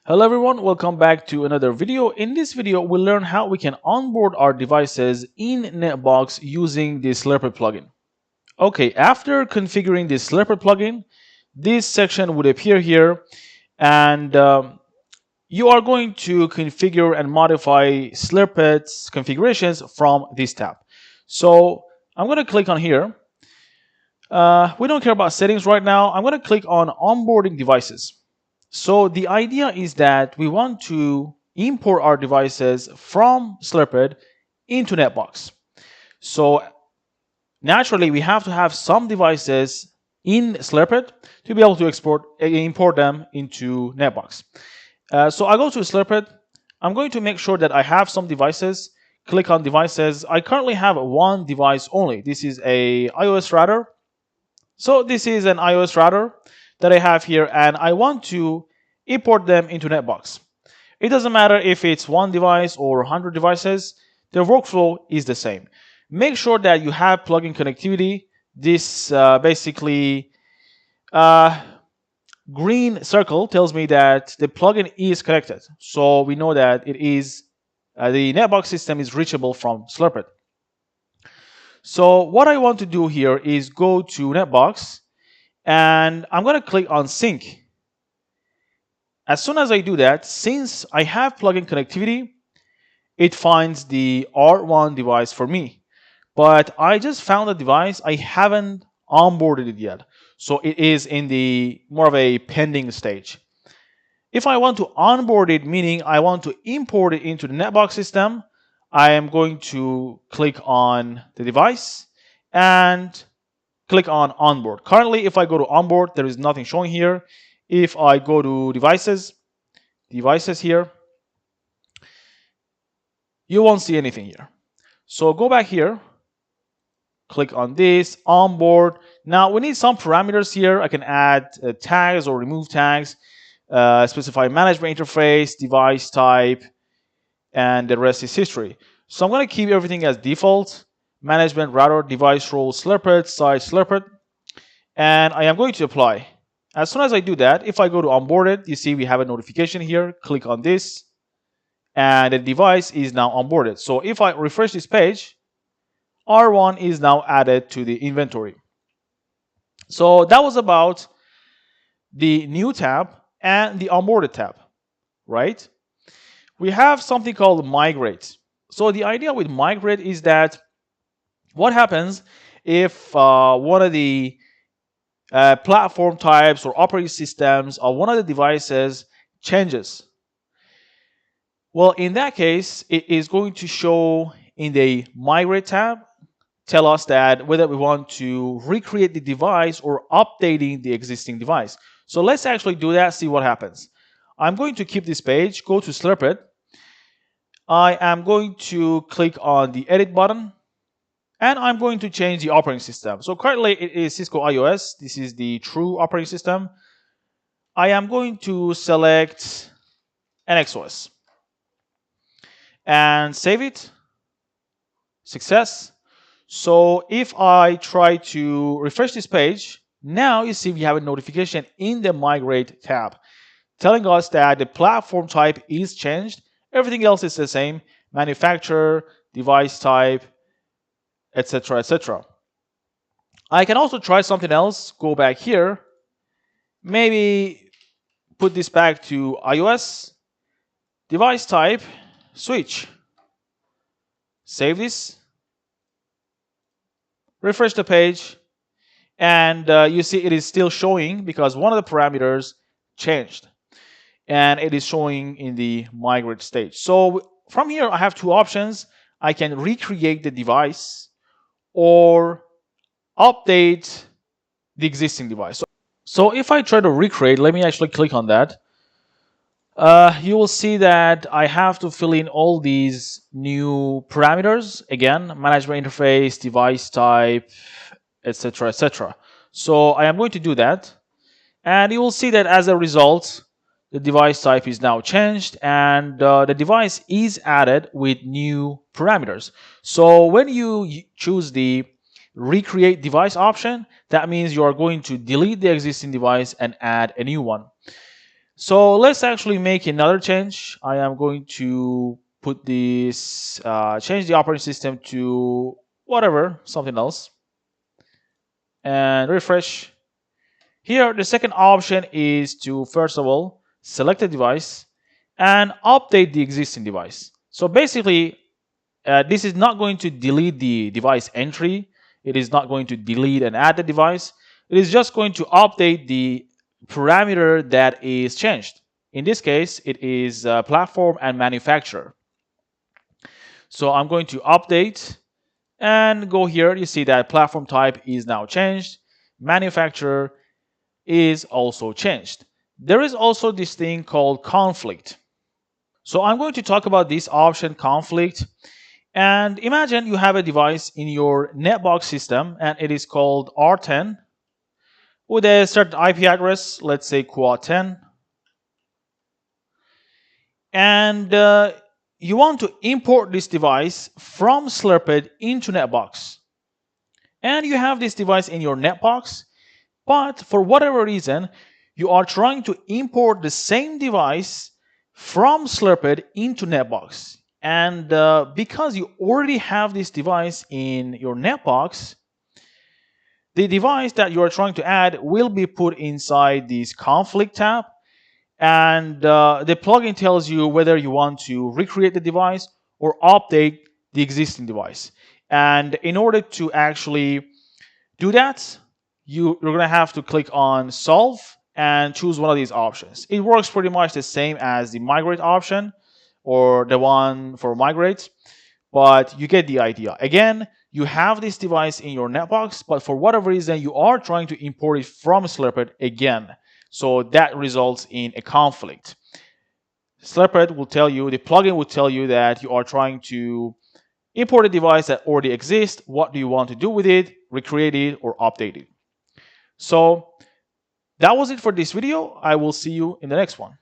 Hello everyone, welcome back to another video. In this video, we'll learn how we can onboard our devices in NetBox using the Slurp'it plugin. Okay, after configuring the Slurp'it plugin, this section would appear here, and you are going to configure and modify Slurp'it's configurations from this tab. So I'm going to click on here. We don't care about settings right now. I'm going to click on onboarding devices. So the idea is that we want to import our devices from Slurp'it into NetBox. So naturally, we have to have some devices in Slurp'it to be able to import them into NetBox. So I go to Slurp'it. I'm going to make sure that I have some devices. Click on devices. I currently have one device only. This is a iOS router. So this is an iOS router that I have here, and I want to import them into NetBox. It doesn't matter if it's one device or 100 devices, the workflow is the same. Make sure that you have plugin connectivity. This green circle tells me that the plugin is connected. So we know that it is the NetBox system is reachable from Slurp'it. So what I want to do here is go to NetBox, and I'm going to click on sync. As soon as I do that, since I have plugin connectivity, it finds the R1 device for me. But I just found a device, I haven't onboarded it yet. So it is in the more of a pending stage. If I want to onboard it, meaning I want to import it into the NetBox system, I am going to click on the device and click on onboard. Currently, if I go to onboard, there is nothing showing here. If I go to devices here, you won't see anything here. So go back here, click on this, onboard. Now we need some parameters here. I can add tags or remove tags, specify management interface, device type, and the rest is history. So I'm going to keep everything as default. Management router, device role, Slurp'it, site Slurp'it, and I am going to apply. As soon as I do that, if I go to onboarded, you see we have a notification here. Click on this, and the device is now onboarded. So if I refresh this page, R1 is now added to the inventory. So that was about the new tab and the onboarded tab, right? We have something called migrate. So the idea with migrate is that what happens if one of the platform types or operating systems or one of the devices changes? Well, in that case, it is going to show in the migrate tab, tell us that whether we want to recreate the device or updating the existing device. So let's actually do that, see what happens. I'm going to keep this page, go to Slurp'it. I am going to click on the edit button, and I'm going to change the operating system. So currently it is Cisco iOS. This is the true operating system. I am going to select NXOS and save it. Success. So if I try to refresh this page, now you see we have a notification in the migrate tab telling us that the platform type is changed. Everything else is the same: manufacturer, device type, etc., etc. I can also try something else. Go back here, maybe put this back to iOS, device type, switch. Save this, refresh the page, and you see it is still showing because one of the parameters changed, and it is showing in the migrate stage. So from here, I have two options. I can recreate the device or update the existing device. So if I try to recreate, let me actually click on that. You will see that I have to fill in all these new parameters. Again, management interface, device type, etc., etc. So I am going to do that. And you will see that as a result, the device type is now changed, and the device is added with new parameters. So when you choose the recreate device option, that means you are going to delete the existing device and add a new one. So let's actually make another change. I am going to put this, change the operating system to whatever, something else, and refresh. Here, the second option is to, first of all, select the device and update the existing device. So basically, this is not going to delete the device entry. It is not going to delete and add the device. It is just going to update the parameter that is changed. In this case, it is platform and manufacturer. So I'm going to update and go here. You see that platform type is now changed. Manufacturer is also changed. There is also this thing called conflict. So I'm going to talk about this option, conflict. And imagine you have a device in your NetBox system and it is called R10 with a certain IP address, let's say quad 10. And you want to import this device from Slurp'it into NetBox. And you have this device in your NetBox, but for whatever reason, you are trying to import the same device from Slurp'it into NetBox. And because you already have this device in your NetBox, the device that you are trying to add will be put inside this conflict tab. And the plugin tells you whether you want to recreate the device or update the existing device. And in order to actually do that, you're going to have to click on Solve and choose one of these options. It works pretty much the same as the Migrate option or the one for Migrate, but you get the idea. Again, you have this device in your NetBox, but for whatever reason, you are trying to import it from Slurp'it again. So that results in a conflict. Slurp'it will tell you, the plugin will tell you that you are trying to import a device that already exists. What do you want to do with it? Recreate it or update it? So that was it for this video. I will see you in the next one.